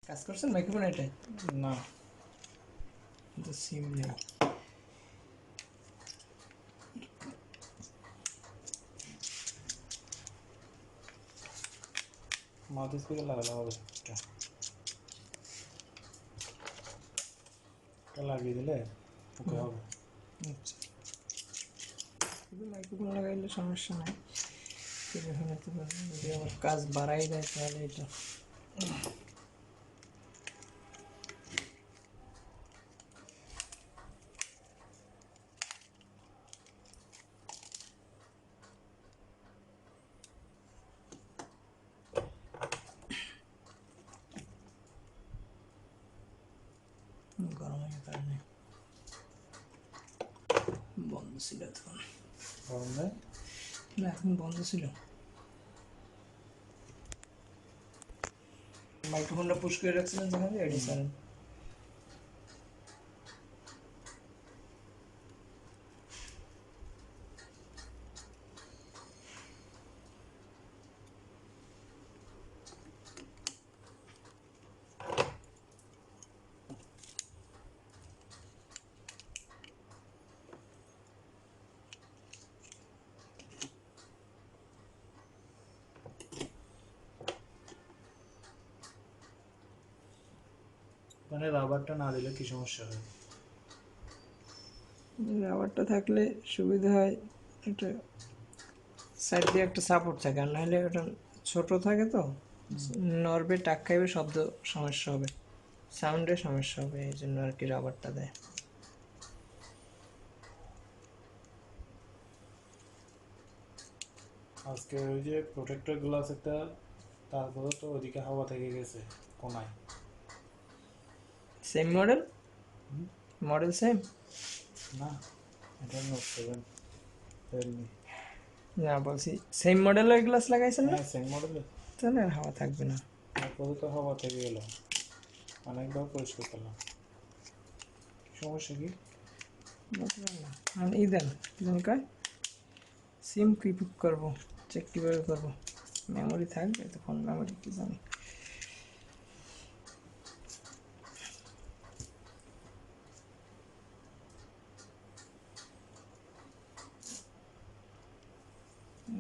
কাজ করছেন মাইক্রোফোন এটা? না, কিন্তু সিম নেই। মাউথ স্পিকার লাগালে হবে। এটা লাগিয়ে দিলে ওকে হবে। আচ্ছা, শুধু মাইক্রোফোন লাগাইলে সমস্যা নাই, টেলিফোন হতে পারে। যদি আমার কাজ বাড়াই দেয় তাহলে এটা গরম হয়ে কারণে বন্ধ ছিল তখন। গরম নেই? না, এখন বন্ধ ছিল। মাইক্রোফোনটা পুশ করে রাখছিলেন যেখানে, এডি স্যার। মানে রাবারটা না দিলে কি সমস্যা হয়? রাবারটা থাকলে সুবিধা হয়, একটা সাইড দিয়ে একটা সাপোর্ট থাকে, আর নাহলে ওটা ছোট থাকে তো নড়বে, টাক খাইবে, শব্দ সমস্যা হবে, সাউন্ডে সমস্যা হবে, এই জন্য আর কি রাবারটা দেয়। আজকে ওই যে প্রোটেক্টর গ্লাস একটা, তারপরে তো ওদিকে হাওয়া থেকে গেছে কোনায়। Same model? Model same? না, এটা নোট 7 রিয়েলমি। না, বলছি সেম মডেলের গ্লাস লাগাইছেন না? হ্যাঁ, সেম মডেলের। তাহলে আর হাওয়া থাকবে না। তারপরে তো হাওয়া থেকে গেল, অনেকবার পরিষ্কার করলাম। সমস্যা কি? বুঝলাম না। আর ই দেন, কি জানি কয়, সিম কি করবো, চেক কীভাবে করবো? মেমোরি থাকবে তো, ফোন মেমোরি কি জানি।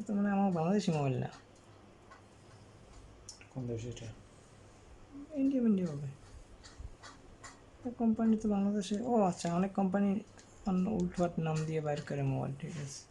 তো মানে আমার বাংলাদেশি মোবাইল না, কোন দেশ এটা? ইন্ডিয়া ইন্ডিয়া হবে। কোম্পানি তো বাংলাদেশে, ও আচ্ছা, অনেক কোম্পানি অন্য উল্টোপাট নাম দিয়ে বাইর করে মোবাইল, ঠিক আছে।